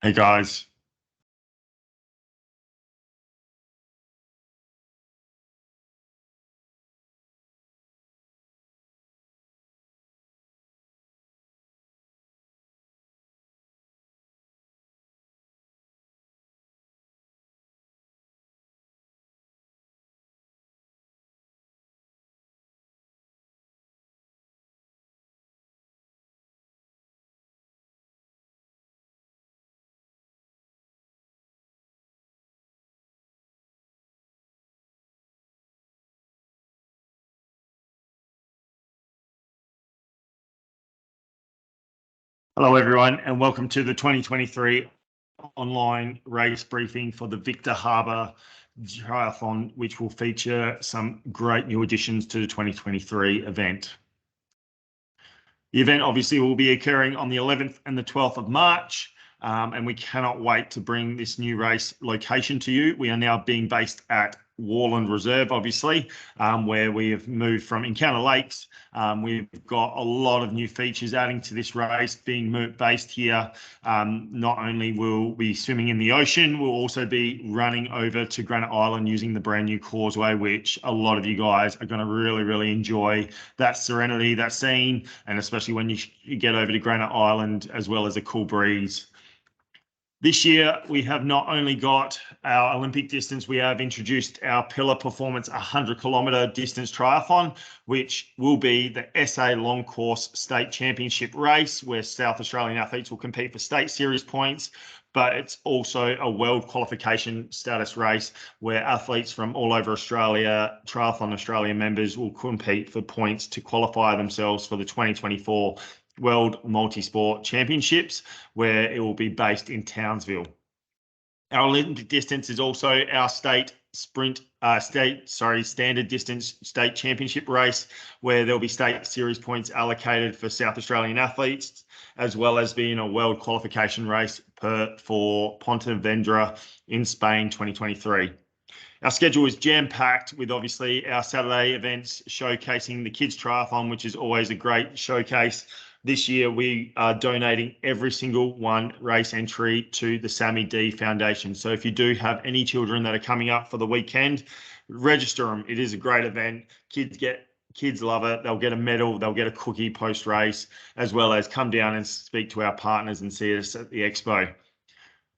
Hey guys. Hello everyone and welcome to the 2023 online race briefing for the Victor Harbor Triathlon, which will feature some great new additions to the 2023 event. The event obviously will be occurring on the 11th and the 12th of March, and we cannot wait to bring this new race location to you. We are now being based at Warland Reserve, obviously, where we have moved from Encounter Lakes. We've got a lot of new features adding to this race, being based here. Not only will we be swimming in the ocean, we'll also be running over to Granite Island using the brand new causeway, which a lot of you guys are going to really enjoy. That serenity, that scene, and especially when you get over to Granite Island, as well as a cool breeze. This year, we have not only got our Olympic distance, we have introduced our Pillar Performance 100-kilometre distance triathlon, which will be the SA Long Course State Championship race, where South Australian athletes will compete for state series points. But it's also a world qualification status race where athletes from all over Australia, Triathlon Australia members, will compete for points to qualify themselves for the 2024 World Multisport Championships, where it will be based in Townsville. Our Olympic distance is also our standard distance state championship race, where there'll be state series points allocated for South Australian athletes, as well as being a world qualification race for Pontevedra in Spain 2023. Our schedule is jam-packed with obviously our Saturday events showcasing the kids triathlon, which is always a great showcase. This year, we are donating every single one race entry to the Sammy D Foundation. So if you do have any children that are coming up for the weekend, register them. It is a great event. Kids love it. They'll get a medal. They'll get a cookie post-race, as well as come down and speak to our partners and see us at the expo.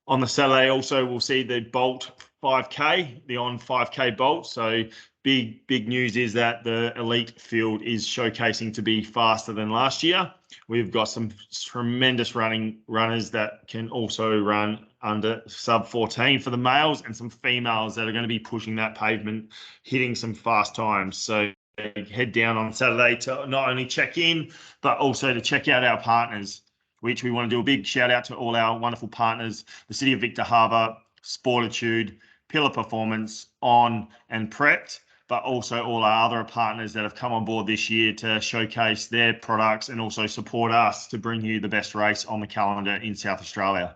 On the Saturday, also, we'll see the Bolt 5K, the On 5K Bolt. So big news is that the elite field is showcasing to be faster than last year. We've got some tremendous runners that can also run under sub 14 for the males, and some females that are going to be pushing that pavement, hitting some fast times. So head down on Saturday to not only check in, but also to check out our partners, which we want to do a big shout out to all our wonderful partners, the City of Victor Harbor, Sportitude, Pillar Performance, On and Prepped, but also all our other partners that have come on board this year to showcase their products and also support us to bring you the best race on the calendar in South Australia.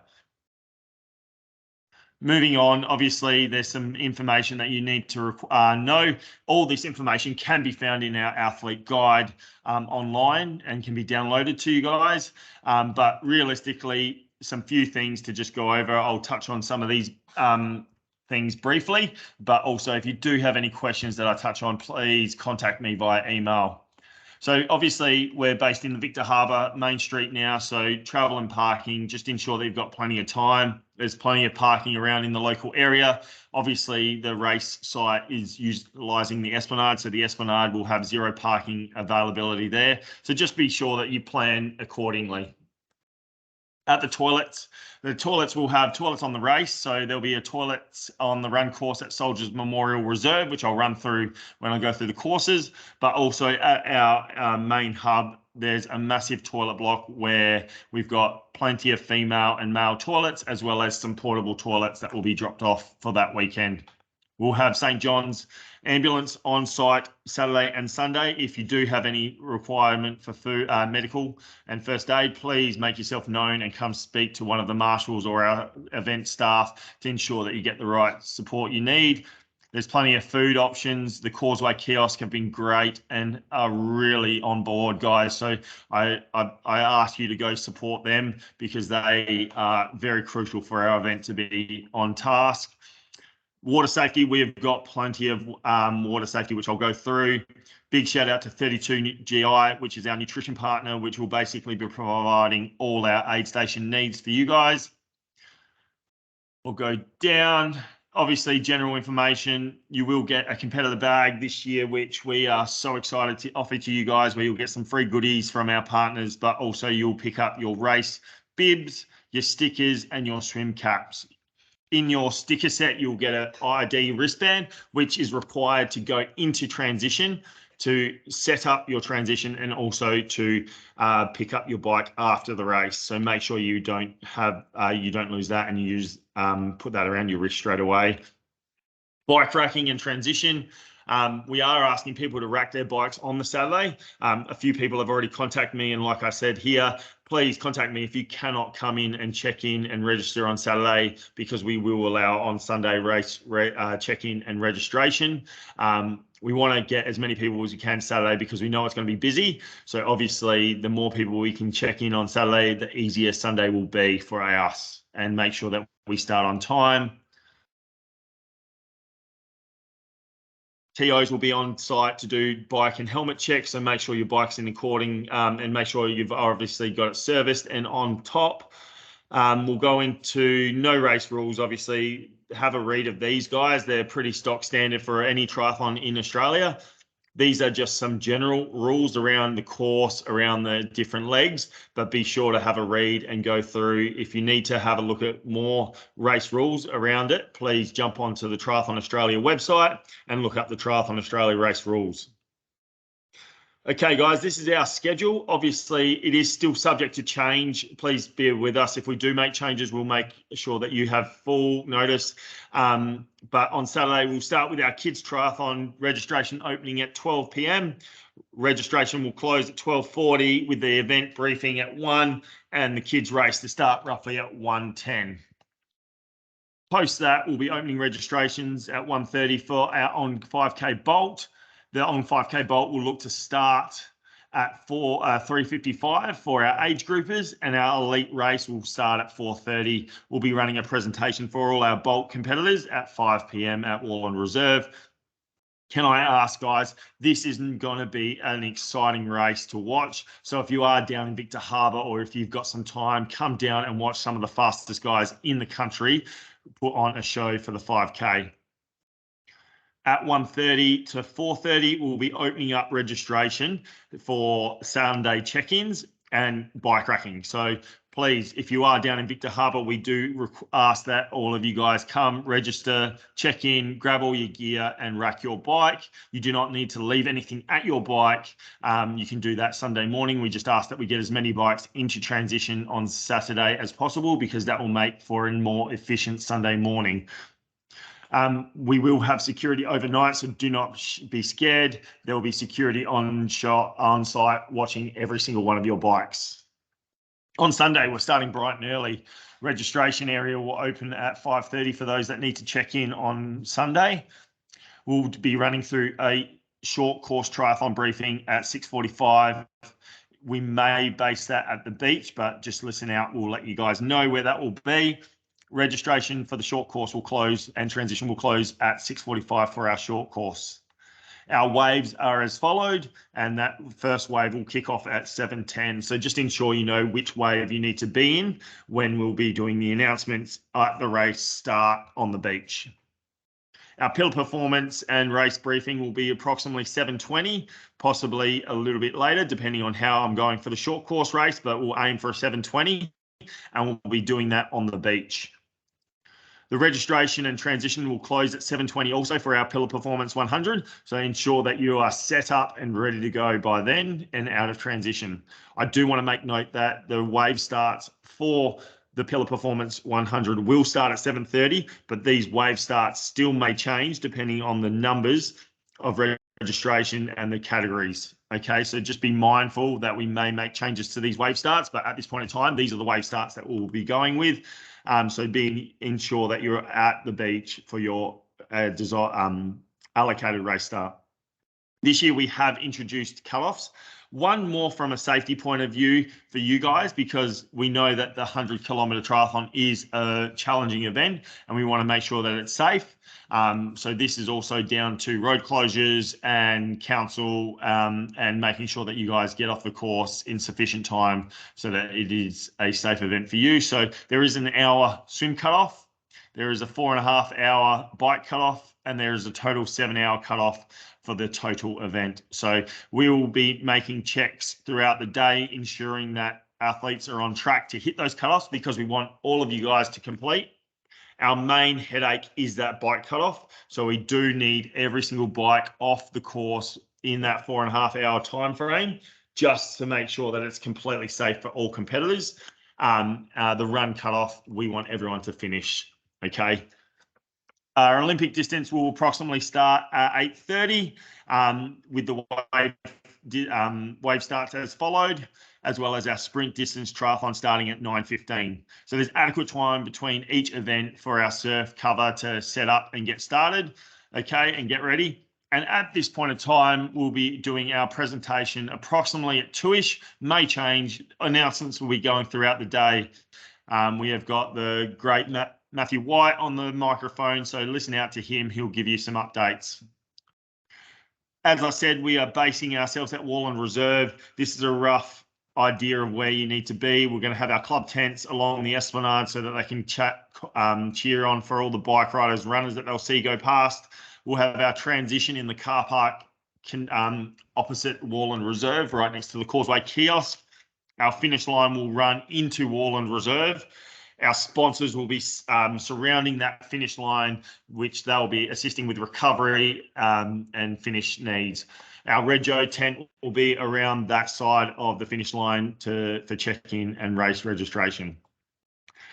Moving on, obviously, there's some information that you need to know. All this information can be found in our athlete guide online and can be downloaded to you guys. But realistically, some few things to just go over. I'll touch on some of these things briefly, but also if you do have any questions that I touch on, please contact me via email. So obviously we're based in the Victor Harbor Main Street now, so travel and parking, just ensure that you've got plenty of time. There's plenty of parking around in the local area. Obviously the race site is utilising the Esplanade, so the Esplanade will have zero parking availability there. So just be sure that you plan accordingly. At the toilets will have toilets on the race. So there'll be a toilets on the run course at Soldiers Memorial Reserve, which I'll run through when I go through the courses. But also at our main hub, there's a massive toilet block where we've got plenty of female and male toilets, as well as some portable toilets that will be dropped off for that weekend. We'll have St. John's ambulance on site Saturday and Sunday. If you do have any requirement for food, medical and first aid, please make yourself known and come speak to one of the marshals or our event staff to ensure that you get the right support you need. There's plenty of food options. The Causeway kiosk have been great and are really on board, guys. So I ask you to go support them because they are very crucial for our event to be on task. Water safety, we've got plenty of water safety, which I'll go through. Big shout out to 32 GI, which is our nutrition partner, which will basically be providing all our aid station needs for you guys. We'll go down. Obviously, general information. You will get a competitor bag this year, which we are so excited to offer to you guys, where you'll get some free goodies from our partners, but also you'll pick up your race bibs, your stickers, and your swim caps. In your sticker set, you'll get an ID wristband, which is required to go into transition, to set up your transition, and also to pick up your bike after the race. So make sure you don't lose that, and you put that around your wrist straight away. Bike racking and transition. We are asking people to rack their bikes on the Saturday. A few people have already contacted me, and like I said here, please contact me if you cannot come in and check in and register on Saturday, because we will allow on Sunday race check-in and registration. We want to get as many people as we can Saturday because we know it's going to be busy. So obviously, the more people we can check in on Saturday, the easier Sunday will be for us, and make sure that we start on time. TOs will be on site to do bike and helmet checks, so make sure your bike's in according, and make sure you've obviously got it serviced and on top. We'll go into no race rules. Obviously, have a read of these guys. They're pretty stock standard for any triathlon in Australia. These are just some general rules around the course, around the different legs, but be sure to have a read and go through. If you need to have a look at more race rules around it, please jump onto the Triathlon Australia website and look up the Triathlon Australia race rules. Okay, guys, this is our schedule. Obviously, it is still subject to change. Please bear with us. If we do make changes, we'll make sure that you have full notice. But on Saturday, we'll start with our kids triathlon registration opening at 12 p.m. Registration will close at 12:40 with the event briefing at 1 and the kids race to start roughly at 1:10. Post that, we'll be opening registrations at 1:30 for our on 5K Bolt. The on 5K Bolt will look to start at 3:55 for our age groupers, and our elite race will start at 4:30. We'll be running a presentation for all our Bolt competitors at 5 p.m. at Wallen Reserve. Can I ask, guys, this isn't going to be an exciting race to watch. So if you are down in Victor Harbor, or if you've got some time, come down and watch some of the fastest guys in the country put on a show for the 5K. At 1:30 to 4:30, we'll be opening up registration for Sunday check-ins and bike racking. So please, if you are down in Victor Harbor, we do ask that all of you guys come, register, check in, grab all your gear and rack your bike. You do not need to leave anything at your bike. You can do that Sunday morning. We just ask that we get as many bikes into transition on Saturday as possible, because that will make for a more efficient Sunday morning. We will have security overnight, so do not be scared. There will be security on site watching every single one of your bikes. On Sunday, we're starting bright and early. Registration area will open at 5:30 for those that need to check in on Sunday. We'll be running through a short course triathlon briefing at 6:45. We may base that at the beach, but just listen out. We'll let you guys know where that will be. Registration for the short course will close and transition will close at 6:45 for our short course. Our waves are as followed, and that first wave will kick off at 7:10. So just ensure you know which wave you need to be in when we'll be doing the announcements at the race start on the beach. Our pillar performance and race briefing will be approximately 7:20, possibly a little bit later, depending on how I'm going for the short course race, but we'll aim for a 7:20, and we'll be doing that on the beach. The registration and transition will close at 7:20 also for our Pillar Performance 100. So ensure that you are set up and ready to go by then and out of transition. I do want to make note that the wave starts for the Pillar Performance 100 will start at 7:30, but these wave starts still may change depending on the numbers of registration and the categories. Okay, so just be mindful that we may make changes to these wave starts, but at this point in time, these are the wave starts that we'll be going with. So ensure that you're at the beach for your allocated race start. This year we have introduced cutoffs. One more from a safety point of view for you guys, because we know that the 100-kilometer triathlon is a challenging event and we want to make sure that it's safe. So this is also down to road closures and council and making sure that you guys get off the course in sufficient time so that it is a safe event for you. So there is an hour swim cutoff, there is a 4.5 hour bike cutoff, and there is a total 7-hour cutoff for the total event. So we will be making checks throughout the day, ensuring that athletes are on track to hit those cutoffs, because we want all of you guys to complete. Our main headache is that bike cutoff. So we do need every single bike off the course in that 4.5 hour time frame, just to make sure that it's completely safe for all competitors. The run cutoff, we want everyone to finish. Okay. Our Olympic distance will approximately start at 8:30 with the wave starts as followed, as well as our sprint distance triathlon starting at 9:15. So there's adequate time between each event for our surf cover to set up and get started, okay, and get ready. And at this point in time, we'll be doing our presentation approximately at 2-ish, may change. Announcements will be going throughout the day. We have got the great Matthew White on the microphone, so listen out to him. He'll give you some updates. As I said, we are basing ourselves at Wallen Reserve. This is a rough idea of where you need to be. We're going to have our club tents along the Esplanade so that they can cheer on for all the bike riders, runners that they'll see go past. We'll have our transition in the car park opposite Wallen Reserve, right next to the Causeway kiosk. Our finish line will run into Wallen Reserve. Our sponsors will be surrounding that finish line, which they'll be assisting with recovery and finish needs. Our Rego tent will be around that side of the finish line for check-in and race registration.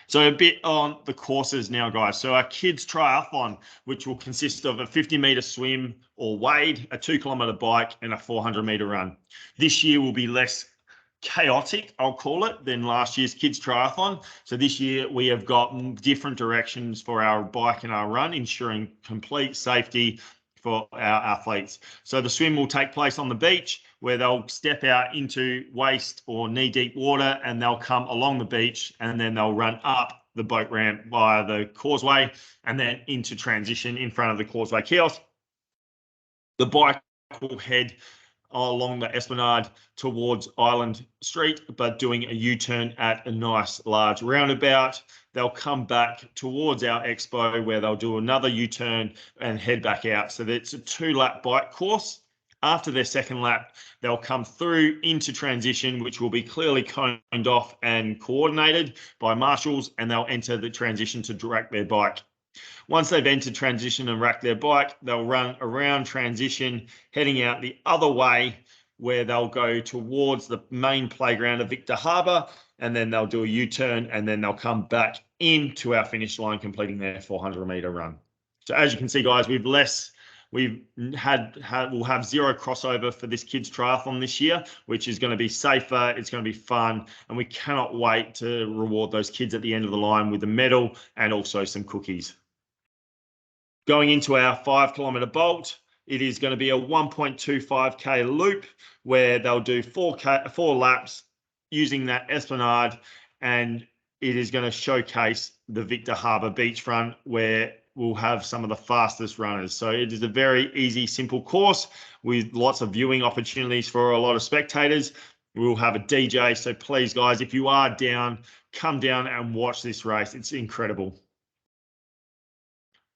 So a bit on the courses now, guys. So our kids triathlon, which will consist of a 50-meter swim or wade, a 2-kilometer bike, and a 400-meter run. This year will be less chaotic, I'll call it, than last year's kids triathlon. So this year we have got different directions for our bike and our run, ensuring complete safety for our athletes. So the swim will take place on the beach, where they'll step out into waist or knee-deep water, and they'll come along the beach, and then they'll run up the boat ramp via the causeway and then into transition in front of the causeway kiosk. The bike will head along the Esplanade towards Island Street, but doing a U-turn at a nice large roundabout. They'll come back towards our expo, where they'll do another U-turn and head back out. So it's a 2-lap bike course. After their second lap, they'll come through into transition, which will be clearly coned off and coordinated by marshals, and they'll enter the transition to rack their bike. Once they've entered transition and racked their bike, they'll run around transition, heading out the other way, where they'll go towards the main playground of Victor Harbour, and then they'll do a U-turn, and then they'll come back into our finish line, completing their 400-meter run. So as you can see, guys, we'll have zero crossover for this kids triathlon this year, which is going to be safer, it's going to be fun, and we cannot wait to reward those kids at the end of the line with a medal and also some cookies. Going into our 5-kilometer bolt, it is going to be a 1.25k loop, where they'll do 4 laps using that Esplanade, and it is going to showcase the Victor Harbour beachfront, where we'll have some of the fastest runners. So it is a very easy, simple course with lots of viewing opportunities for a lot of spectators. We'll have a DJ, so please, guys, if you are down, come down and watch this race. It's incredible.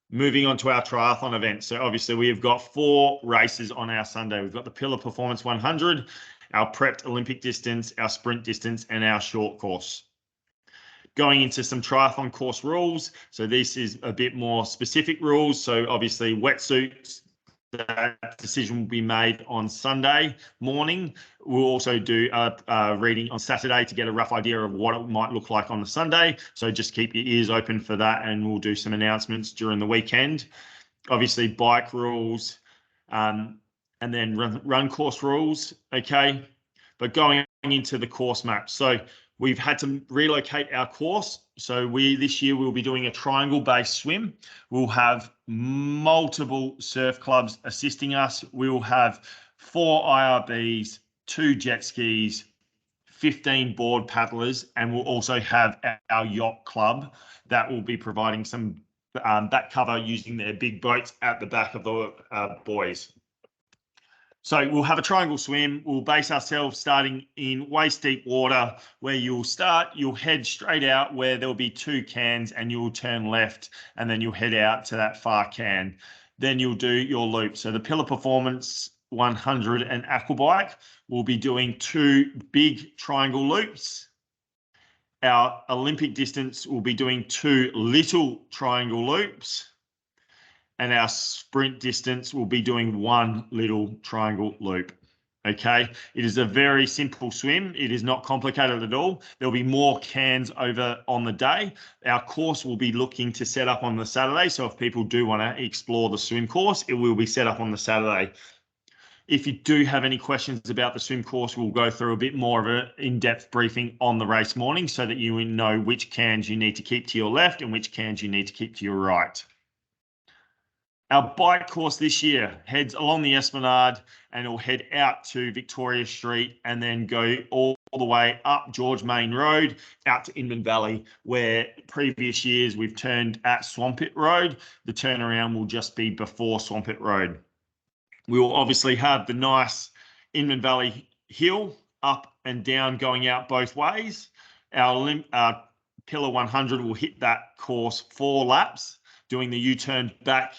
Moving on to our triathlon event. So obviously we have got 4 races on our Sunday. We've got the Pillar Performance 100, our prepped Olympic distance, our sprint distance, and our short course. Going into some triathlon course rules. So this is a bit more specific rules. So obviously wetsuits, that decision will be made on Sunday morning. We'll also do a reading on Saturday to get a rough idea of what it might look like on the Sunday. So just keep your ears open for that, and we'll do some announcements during the weekend. Obviously bike rules and then run course rules, okay? But going into the course map. So We've had to relocate our course. So this year we'll be doing a triangle-based swim. We'll have multiple surf clubs assisting us. We'll have 4 IRBs, 2 jet skis, 15 board paddlers, and we'll also have our yacht club that will be providing some back cover using their big boats at the back of the buoys. So we'll have a triangle swim. We'll base ourselves starting in waist deep water where you'll head straight out where there'll be 2 cans and you'll turn left and then you'll head out to that far can. Then you'll do your loop. So the Pillar Performance 100 and Aquabike will be doing 2 big triangle loops. Our Olympic distance will be doing 2 little triangle loops. And our sprint distance will be doing 1 little triangle loop. Okay, it is a very simple swim. It is not complicated at all. There'll be more cans over on the day. Our course will be looking to set up on the Saturday. So if people do want to explore the swim course, it will be set up on the Saturday. If you do have any questions about the swim course, we'll go through a bit more of an in-depth briefing on the race morning so that you know which cans you need to keep to your left and which cans you need to keep to your right. Our bike course this year heads along the Esplanade and it'll head out to Victoria Street and then go all the way up George Main Road out to Inman Valley, where previous years we've turned at Swampit Road. The turnaround will just be before Swampit Road. We will obviously have the nice Inman Valley hill up and down going out both ways. Our Pillar 100 will hit that course 4 laps, doing the U-turn back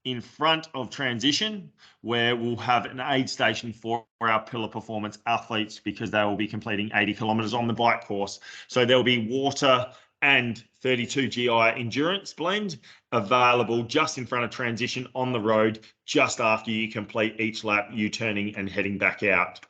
in front of transition, where we'll have an aid station for our Pillar Performance athletes because they will be completing 80 kilometres on the bike course. So there'll be water and 32 GI endurance blend available just in front of transition on the road just after you complete each lap, U-turning and heading back out.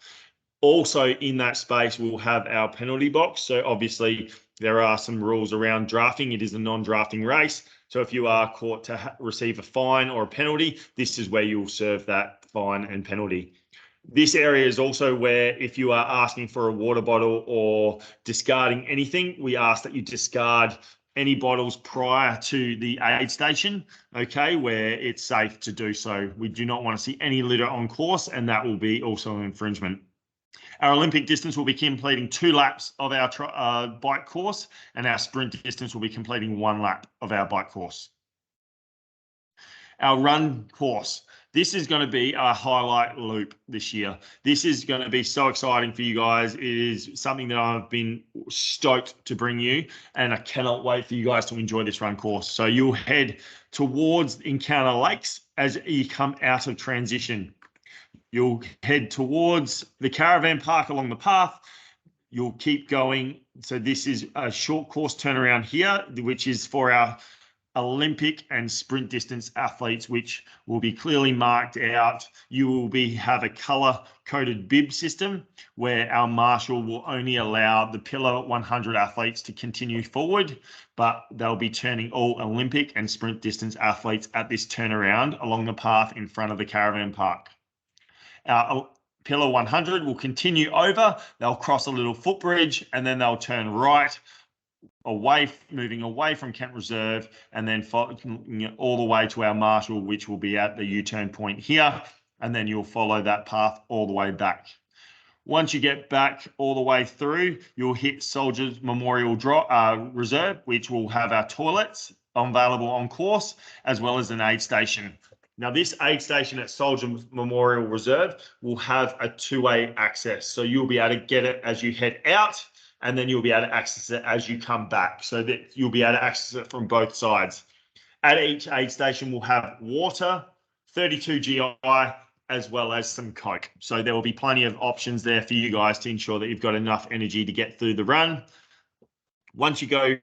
Also in that space, we'll have our penalty box. So obviously there are some rules around drafting. It is a non-drafting race. So if you are caught to receive a fine or a penalty, this is where you'll serve that fine and penalty. This area is also where if you are asking for a water bottle or discarding anything, we ask that you discard any bottles prior to the aid station, okay, where it's safe to do so. We do not want to see any litter on course, and that will be also an infringement. Our Olympic distance will be completing 2 laps of our bike course, and our sprint distance will be completing 1 lap of our bike course. Our run course. This is going to be our highlight loop this year. This is going to be so exciting for you guys. It is something that I've been stoked to bring you, and I cannot wait for you guys to enjoy this run course. So you'll head towards Encounter Lakes as you come out of transition. You'll head towards the caravan park along the path. You'll keep going. So this is a short course turnaround here, which is for our Olympic and sprint distance athletes, which will be clearly marked out. You will have a color-coded bib system where our marshal will only allow the Pillar 100 athletes to continue forward, but they'll be turning all Olympic and sprint distance athletes at this turnaround along the path in front of the caravan park. Our Pillar 100 will continue over. They'll cross a little footbridge and then they'll turn right moving away from Kent Reserve and then all the way to our marshal, which will be at the U-turn point here. And then you'll follow that path all the way back. Once you get back all the way through, you'll hit Soldiers Memorial Reserve, which will have our toilets available on course, as well as an aid station. Now, this aid station at Soldier Memorial Reserve will have a 2-way access. So you'll be able to get it as you head out, and then you'll be able to access it as you come back, so that you'll be able to access it from both sides. At each aid station, we'll have water, 32 GI, as well as some Coke. So there will be plenty of options there for you guys to ensure that you've got enough energy to get through the run. Once you go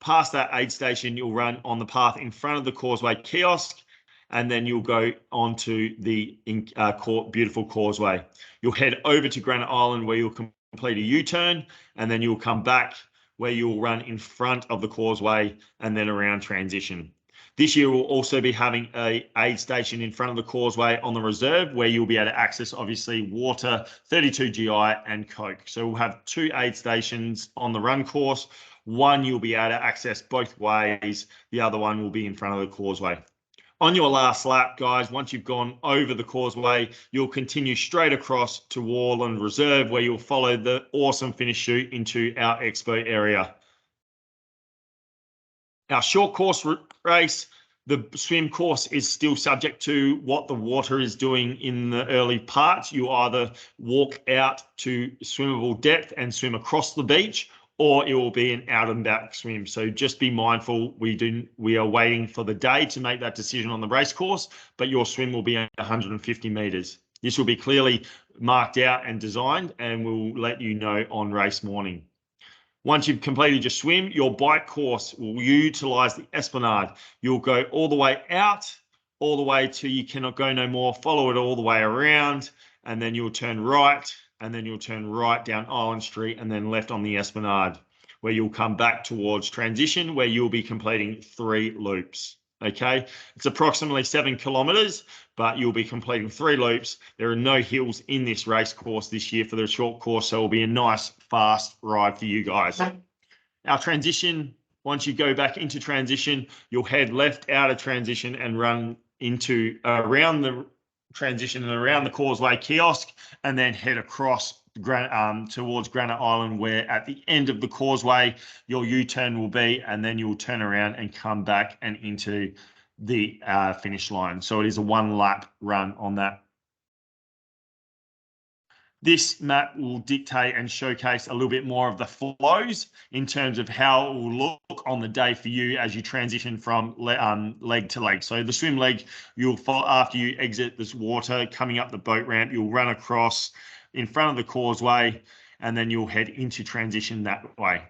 past that aid station, you'll run on the path in front of the causeway kiosk, and then you'll go onto the beautiful causeway. You'll head over to Granite Island where you'll complete a U-turn, and then you'll come back where you'll run in front of the causeway and then around transition. This year, we'll also be having a aid station in front of the causeway on the reserve where you'll be able to access, obviously, water, 32 GI and Coke. So we'll have 2 aid stations on the run course. One, you'll be able to access both ways. The other one will be in front of the causeway. On your last lap, guys, once you've gone over the causeway, you'll continue straight across to Warland Reserve where you'll follow the awesome finish chute into our expo area. Our short course race, the swim course is still subject to what the water is doing in the early parts. You either walk out to swimmable depth and swim across the beach, or it will be an out and back swim. So just be mindful. We are waiting for the day to make that decision on the race course, but your swim will be 150 meters. This will be clearly marked out and designed, and we'll let you know on race morning. Once you've completed your swim, your bike course will utilize the esplanade. You'll go all the way out, all the way till you cannot go no more, follow it all the way around, and then you'll turn right, and then you'll turn right down Island Street and then left on the esplanade, where you'll come back towards transition, where you'll be completing 3 loops. Okay, it's approximately 7 kilometers, but you'll be completing 3 loops. There are no hills in this race course this year for the short course, so it'll be a nice, fast ride for you guys. Our transition, once you go back into transition, you'll head left out of transition and run into around the transition and around the causeway kiosk, and then head across towards Granite Island, where at the end of the causeway your U-turn will be, and then you'll turn around and come back and into the finish line. So it is a 1 lap run on that. This map will dictate and showcase a little bit more of the flows in terms of how it will look on the day for you as you transition from leg to leg. So the swim leg, you'll follow after you exit this water, coming up the boat ramp, you'll run across in front of the causeway, and then you'll head into transition that way.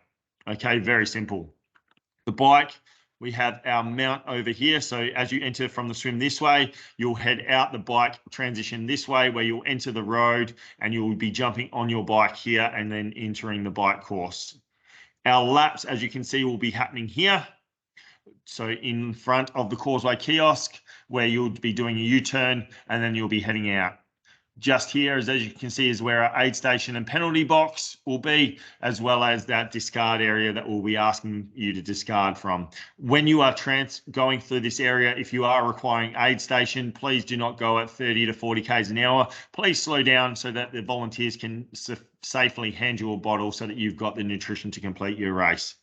Okay, very simple. The bike, we have our mount over here. So as you enter from the swim this way, you'll head out the bike transition this way, where you'll enter the road and you'll be jumping on your bike here and then entering the bike course. Our laps, as you can see, will be happening here. So in front of the causeway kiosk, where you'll be doing a U-turn and then you'll be heading out. Just here, as you can see, is where our aid station and penalty box will be, as well as that discard area that we'll be asking you to discard from. When you are going through this area, if you are requiring aid station, please do not go at 30 to 40 k's an hour. Please slow down so that the volunteers can safely hand you a bottle so that you've got the nutrition to complete your race.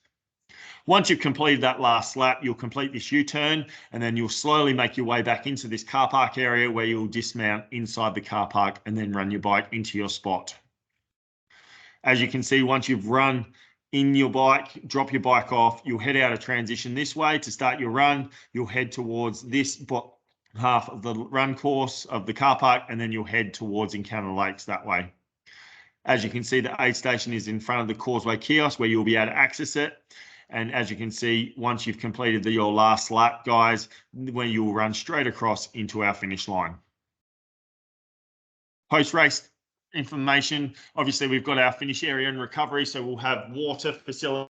Once you've completed that last lap, you'll complete this U-turn, and then you'll slowly make your way back into this car park area where you'll dismount inside the car park and then run your bike into your spot. As you can see, once you've run in your bike, drop your bike off, you'll head out of transition this way to start your run. You'll head towards this half of the run course of the car park, and then you'll head towards Encounter Lakes that way. As you can see, the aid station is in front of the causeway kiosk where you'll be able to access it. And as you can see, once you've completed your last lap, guys, when you'll run straight across into our finish line. Post-race information, obviously we've got our finish area and recovery, so we'll have water facilities,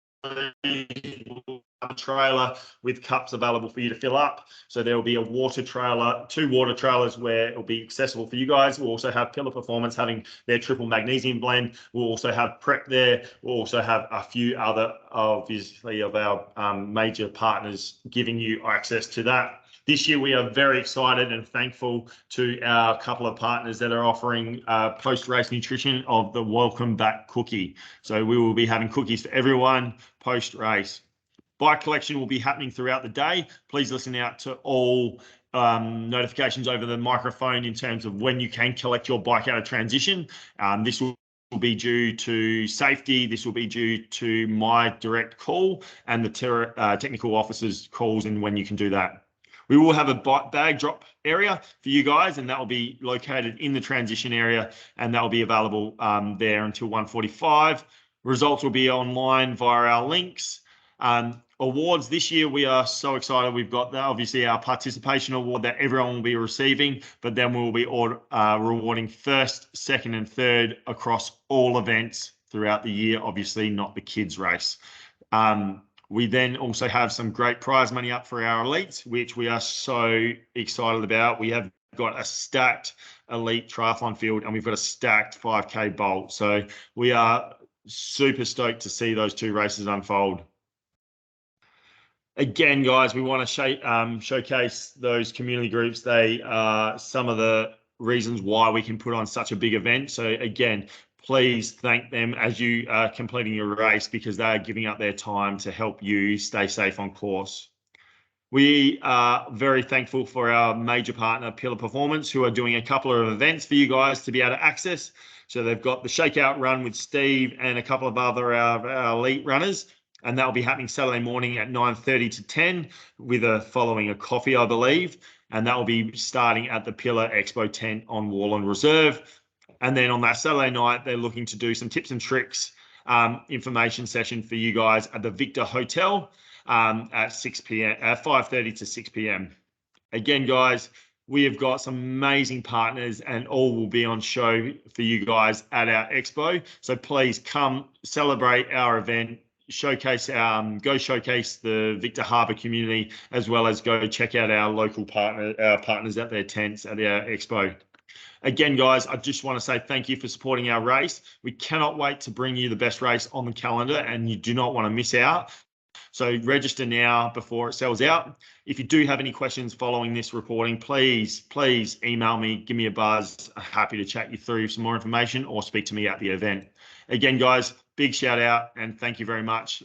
a trailer with cups available for you to fill up. So there will be a water trailer, 2 water trailers where it will be accessible for you guys. We'll also have Pillar Performance having their triple magnesium blend. We'll also have Prep there. We'll also have a few other, obviously, of our major partners giving you access to that. This year, we are very excited and thankful to our couple of partners that are offering post-race nutrition of the Welcome Back cookie. So we will be having cookies for everyone post-race. Bike collection will be happening throughout the day. Please listen out to all notifications over the microphone in terms of when you can collect your bike out of transition. This will be due to safety. This will be due to my direct call and the technical officer's calls and when you can do that. We will have a bag drop area for you guys, and that will be located in the transition area, and that will be available there until 1:45. Results will be online via our links. Awards this year, we are so excited. We've got obviously our participation award that everyone will be receiving, but then we'll be rewarding first, second, and third across all events throughout the year, obviously not the kids race. We then also have some great prize money up for our elites, which we are so excited about. We have got a stacked elite triathlon field and we've got a stacked 5K bolt. So we are super stoked to see those two races unfold. Again, guys, we want to showcase those community groups. They are some of the reasons why we can put on such a big event. So again, please thank them as you are completing your race, because they are giving up their time to help you stay safe on course. We are very thankful for our major partner, Pillar Performance, who are doing a couple of events for you guys to be able to access. So they've got the Shakeout Run with Steve and a couple of other our elite runners, and that'll be happening Saturday morning at 9:30 to 10 with following a coffee, I believe. And that will be starting at the Pillar Expo tent on Warland Reserve. And then on that Saturday night, they're looking to do some tips and tricks information session for you guys at the Victor Hotel at 6 p.m. at 5:30 to 6 p.m. Again, guys, we have got some amazing partners and all will be on show for you guys at our expo. So please come celebrate our event, showcase go showcase the Victor Harbour community, as well as go check out our local partners at their tents at our expo. Again, guys, I just want to say thank you for supporting our race. We cannot wait to bring you the best race on the calendar, and you do not want to miss out. So register now before it sells out. If you do have any questions following this reporting, please email me, give me a buzz. I'm happy to chat you through some more information or speak to me at the event. Again, guys, big shout out and thank you very much.